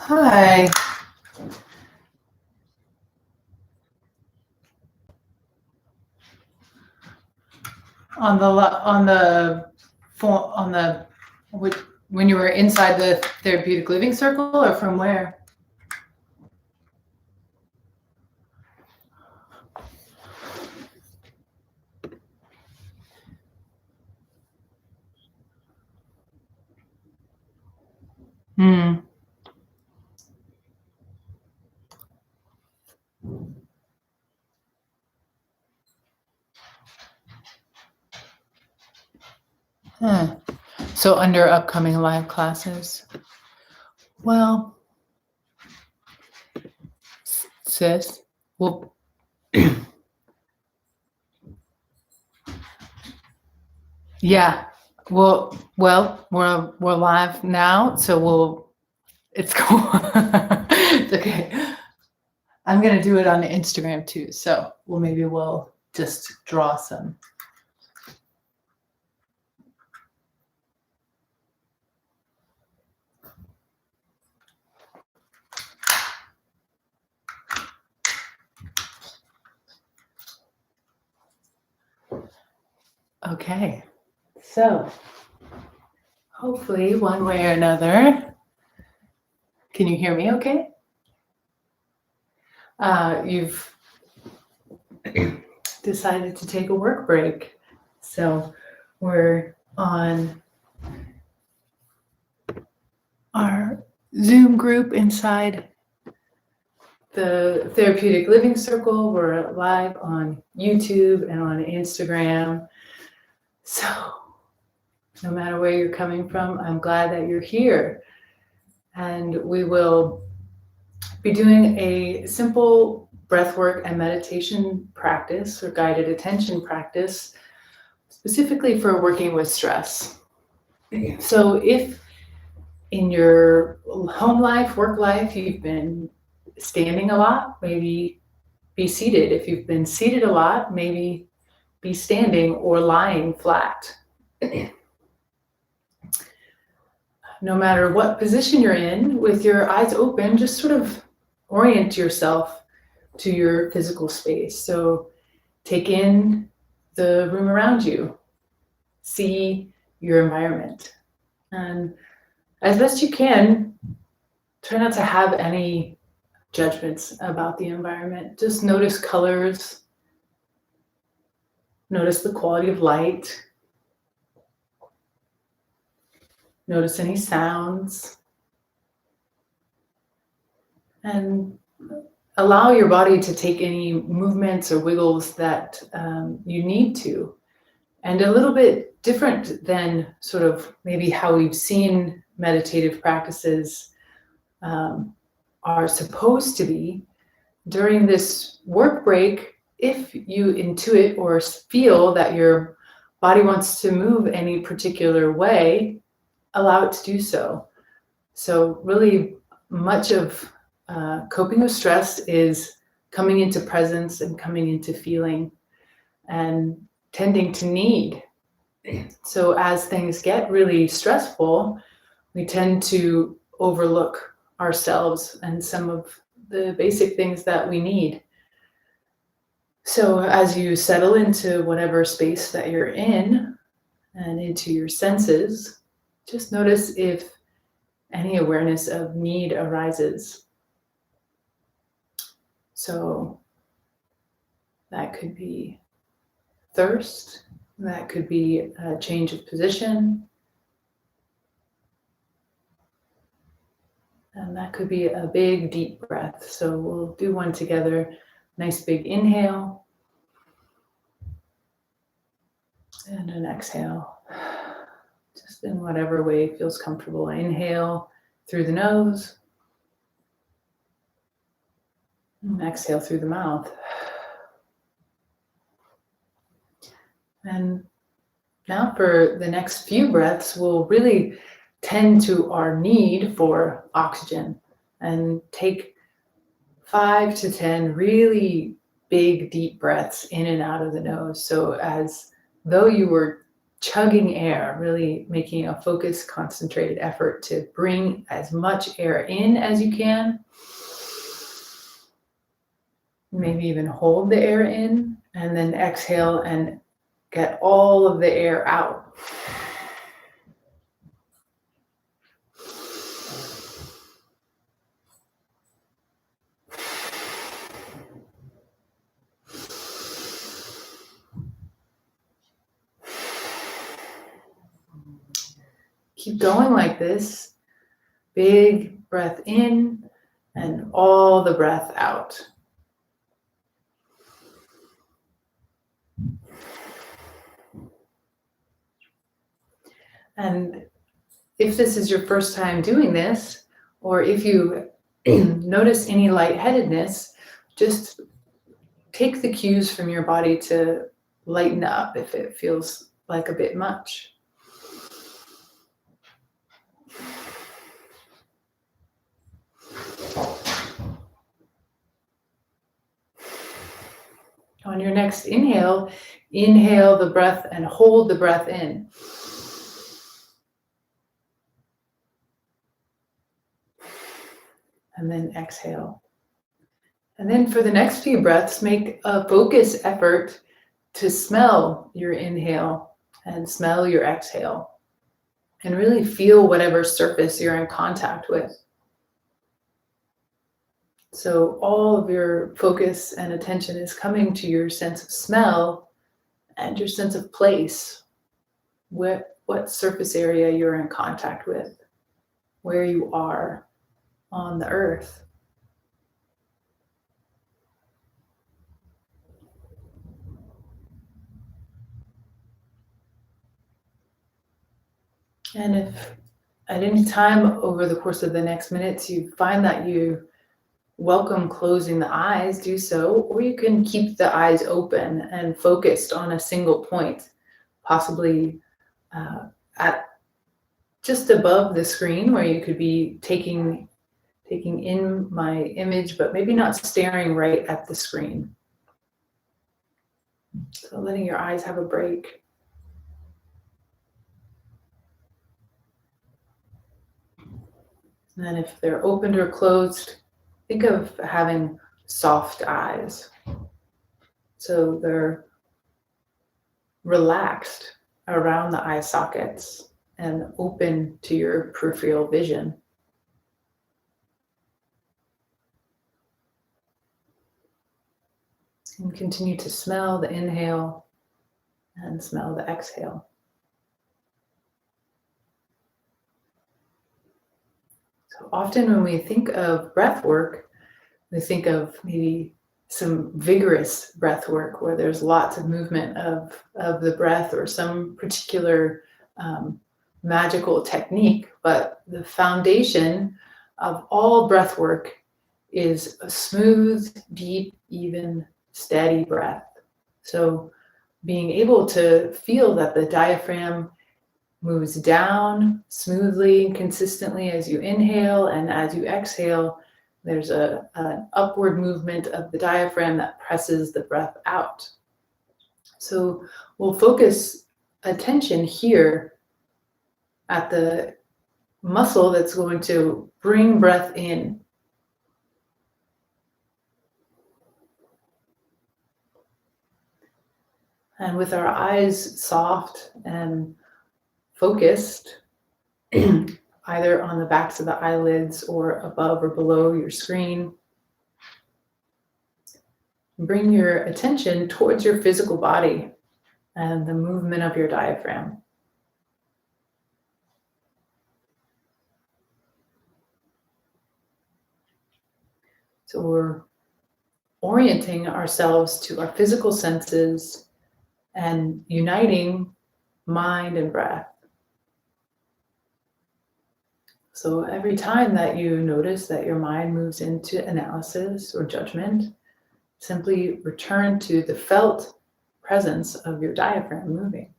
Hi. When you were inside the therapeutic living circle, or from where? Hmm. Huh. So under upcoming live classes. Well, sis. Well, yeah. Well, we're live now, so it's cool. It's okay. I'm gonna do it on Instagram too, so maybe we'll just draw some. Okay. So hopefully one way or another, can you hear me okay? You've decided to take a work break. So we're on our Zoom group inside the Therapeutic Living Circle. We're live on YouTube and on Instagram. So no matter where you're coming from, I'm glad that you're here. And we will be doing a simple breathwork and meditation practice or guided attention practice, specifically for working with stress. So if in your home life, work life, you've been standing a lot, maybe be seated. If you've been seated a lot, maybe be standing or lying flat. No matter what position you're in, with your eyes open, just sort of orient yourself to your physical space. So take in the room around you, see your environment, and as best you can, try not to have any judgments about the environment. Just notice colors, notice the quality of light, notice any sounds, and allow your body to take any movements or wiggles that you need to. And a little bit different than sort of maybe how we've seen meditative practices are supposed to be. During this work break, if you intuit or feel that your body wants to move any particular way, allow it to do so. So really much of coping with stress is coming into presence and coming into feeling and tending to need. So as things get really stressful, we tend to overlook ourselves and some of the basic things that we need. So as you settle into whatever space that you're in and into your senses, just notice if any awareness of need arises. So that could be thirst, that could be a change of position, and that could be a big deep breath. So we'll do one together. Nice big inhale and an exhale. Just in whatever way feels comfortable. Inhale through the nose and exhale through the mouth. And now for the next few breaths, we'll really tend to our need for oxygen and take 5 to 10 really big, deep breaths in and out of the nose. So as though you were chugging air, really making a focused, concentrated effort to bring as much air in as you can. Maybe even hold the air in and then exhale and get all of the air out. Keep going like this. Big breath in and all the breath out. And if this is your first time doing this, or if you notice any lightheadedness, just take the cues from your body to lighten up if it feels like a bit much. On your next inhale, inhale the breath and hold the breath in. And then exhale. And then for the next few breaths, make a focus effort to smell your inhale and smell your exhale. And really feel whatever surface you're in contact with. So all of your focus and attention is coming to your sense of smell and your sense of place. What surface area you're in contact with, where you are on the earth. And if at any time over the course of the next minutes you find that you welcome closing the eyes, do so, or you can keep the eyes open and focused on a single point, possibly at just above the screen where you could be taking in my image, but maybe not staring right at the screen. So letting your eyes have a break. And then if they're opened or closed, think of having soft eyes. So they're relaxed around the eye sockets and open to your peripheral vision. And continue to smell the inhale and smell the exhale. So often when we think of breath work, we think of maybe some vigorous breath work where there's lots of movement of the breath or some particular magical technique, but the foundation of all breath work is a smooth, deep, even, steady breath. So being able to feel that the diaphragm moves down smoothly and consistently as you inhale, and as you exhale, there's an upward movement of the diaphragm that presses the breath out. So we'll focus attention here at the muscle that's going to bring breath in. And with our eyes soft and focused, either on the backs of the eyelids or above or below your screen, bring your attention towards your physical body and the movement of your diaphragm. So we're orienting ourselves to our physical senses and uniting mind and breath. So every time that you notice that your mind moves into analysis or judgment, simply return to the felt presence of your diaphragm moving.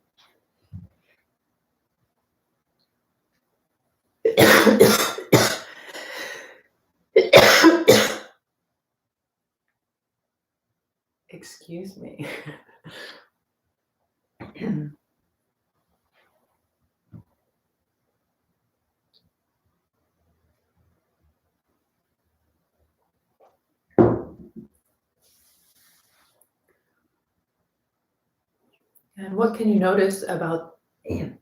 Excuse me. And what can you notice about the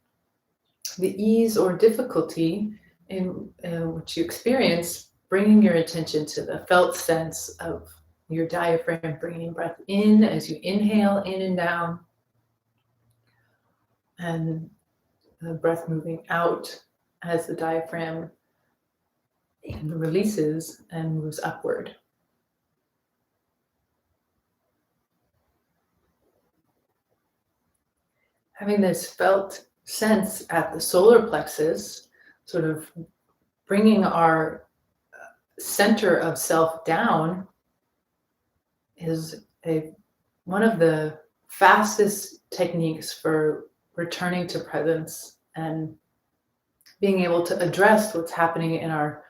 ease or difficulty in which you experience bringing your attention to the felt sense of your diaphragm, bringing breath in as you inhale in and down, and the breath moving out as the diaphragm releases and moves upward. Having this felt sense at the solar plexus, sort of bringing our center of self down, is one of the fastest techniques for returning to presence and being able to address what's happening in our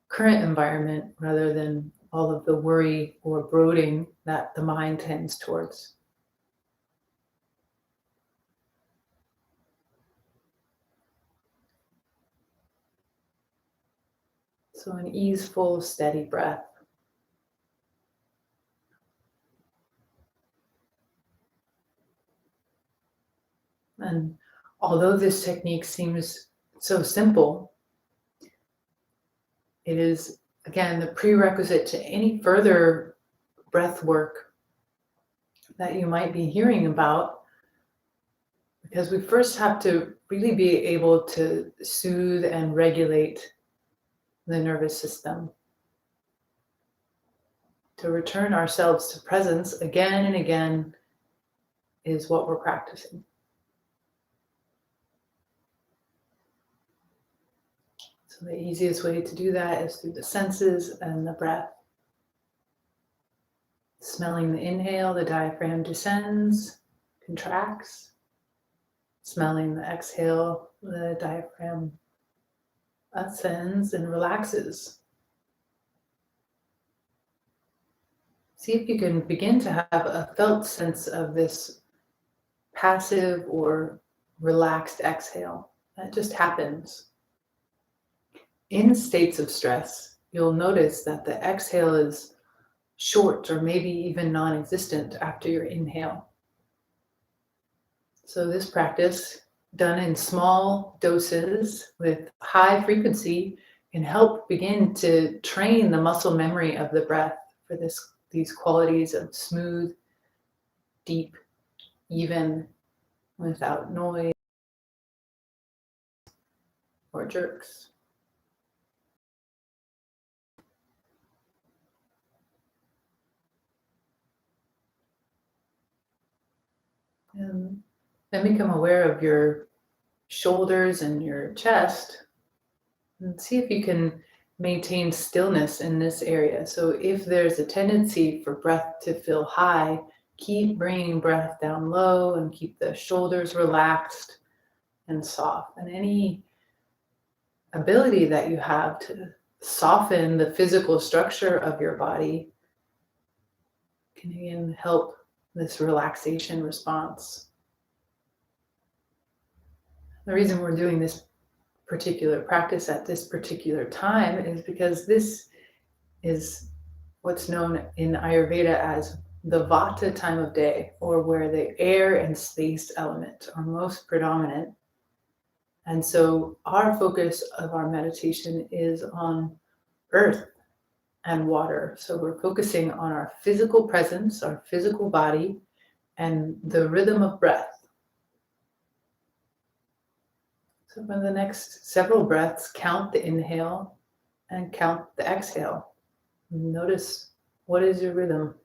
current environment rather than all of the worry or brooding that the mind tends towards. So an easeful, steady breath. And although this technique seems so simple, it is, again, the prerequisite to any further breath work that you might be hearing about, because we first have to really be able to soothe and regulate the nervous system. To return ourselves to presence again and again is what we're practicing. So the easiest way to do that is through the senses and the breath. Smelling the inhale, the diaphragm descends, contracts. Smelling the exhale, the diaphragm ascends and relaxes. See if you can begin to have a felt sense of this passive or relaxed exhale. That just happens. In states of stress, you'll notice that the exhale is short or maybe even non-existent after your inhale. So this practice, done in small doses with high frequency, can help begin to train the muscle memory of the breath for these qualities of smooth, deep, even, without noise or jerks. And then become aware of your shoulders and your chest, and see if you can maintain stillness in this area. So if there's a tendency for breath to feel high, keep bringing breath down low and keep the shoulders relaxed and soft. And any ability that you have to soften the physical structure of your body can again help this relaxation response. The reason we're doing this particular practice at this particular time is because this is what's known in Ayurveda as the Vata time of day, or where the air and space element are most predominant. And so our focus of our meditation is on earth and water. So we're focusing on our physical presence, our physical body, and the rhythm of breath. So for the next several breaths, count the inhale and count the exhale. Notice, what is your rhythm?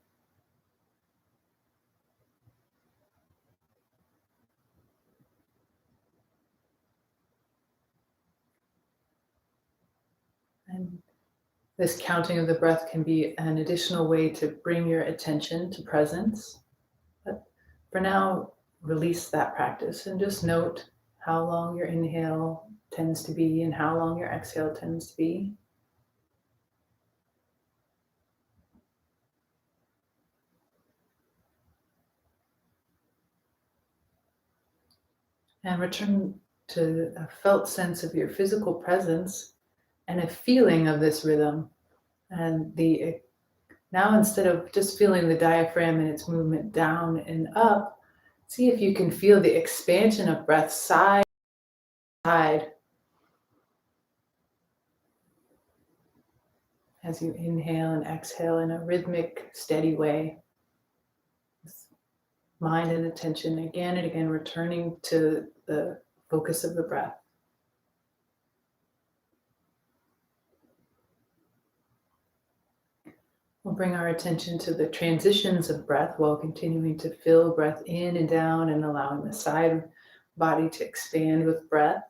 And this counting of the breath can be an additional way to bring your attention to presence. But for now, release that practice and just note how long your inhale tends to be and how long your exhale tends to be. And return to a felt sense of your physical presence and a feeling of this rhythm. And now, instead of just feeling the diaphragm and its movement down and up, See if you can feel the expansion of breath side to side as you inhale and exhale in a rhythmic, steady way. With mind and attention again and again returning to the focus of the breath. We'll bring our attention to the transitions of breath while continuing to fill breath in and down and allowing the side body to expand with breath.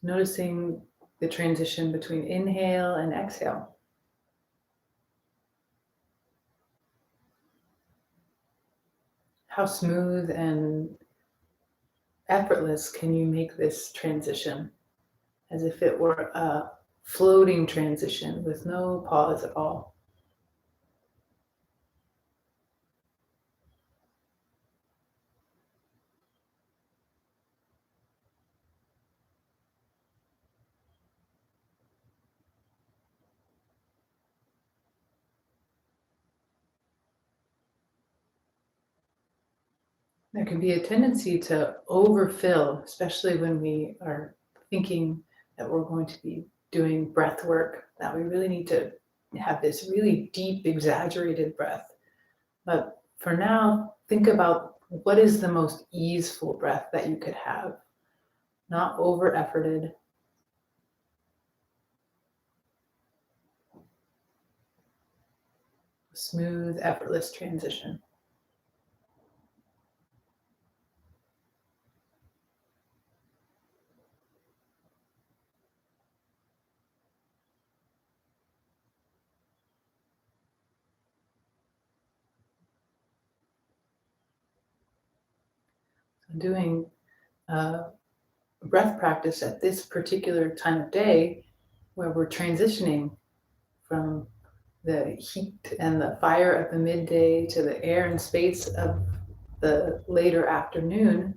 Noticing the transition between inhale and exhale. How smooth and effortless can you make this transition? As if it were a floating transition with no pause at all. There can be a tendency to overfill, especially when we are thinking that we're going to be doing breath work, that we really need to have this really deep, exaggerated breath. But for now, think about what is the most easeful breath that you could have, not over-efforted. Smooth, effortless transition. Doing breath practice at this particular time of day where we're transitioning from the heat and the fire of the midday to the air and space of the later afternoon,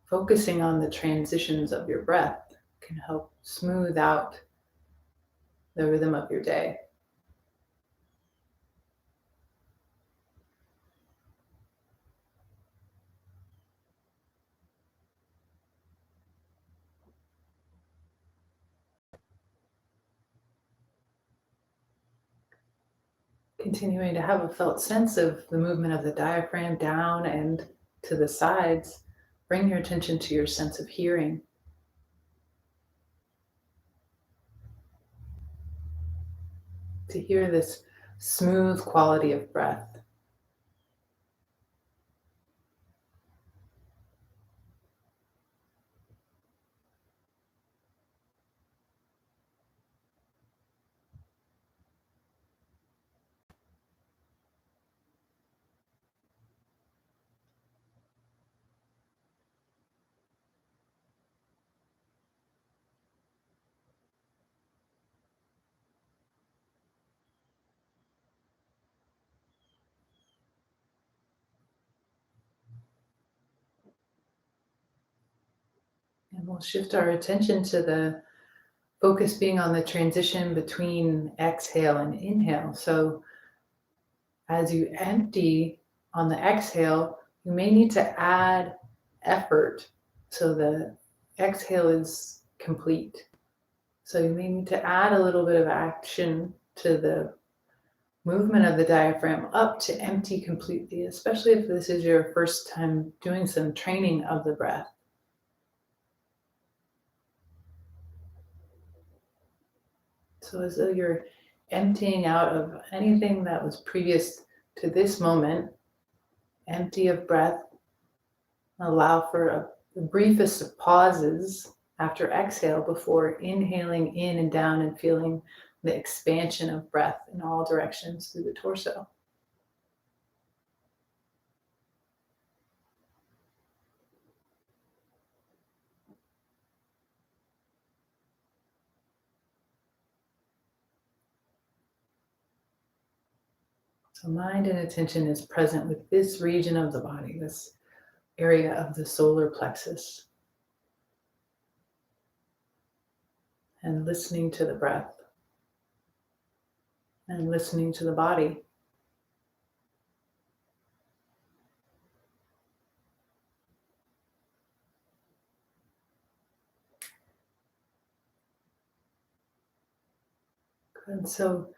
focusing on the transitions of your breath can help smooth out the rhythm of your day. Continuing to have a felt sense of the movement of the diaphragm down and to the sides, bring your attention to your sense of hearing. To hear this smooth quality of breath. And we'll shift our attention to the focus being on the transition between exhale and inhale. So as you empty on the exhale, you may need to add effort so the exhale is complete. So you may need to add a little bit of action to the movement of the diaphragm up to empty completely, especially if this is your first time doing some training of the breath. So as though you're emptying out of anything that was previous to this moment, empty of breath, allow for the briefest of pauses after exhale before inhaling in and down and feeling the expansion of breath in all directions through the torso. So mind and attention is present with this region of the body, this area of the solar plexus. And listening to the breath. And listening to the body. And so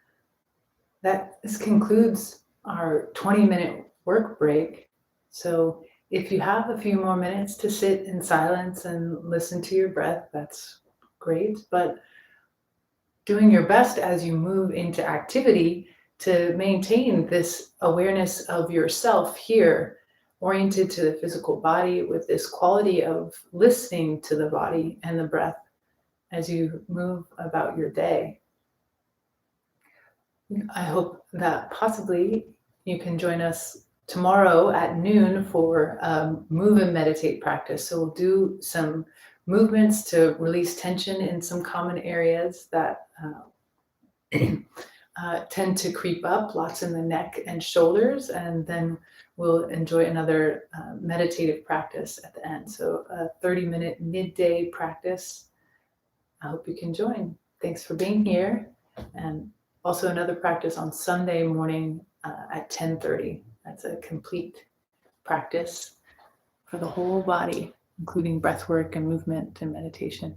this concludes our 20-minute work break. So if you have a few more minutes to sit in silence and listen to your breath, that's great. But doing your best as you move into activity to maintain this awareness of yourself here, oriented to the physical body, with this quality of listening to the body and the breath as you move about your day. I hope that possibly you can join us tomorrow at noon for move and meditate practice. So we'll do some movements to release tension in some common areas that tend to creep up, lots in the neck and shoulders, and then we'll enjoy another meditative practice at the end. So a 30-minute midday practice. I hope you can join. Thanks for being here. And also another practice on Sunday morning at 10:30. That's a complete practice for the whole body, including breath work and movement and meditation.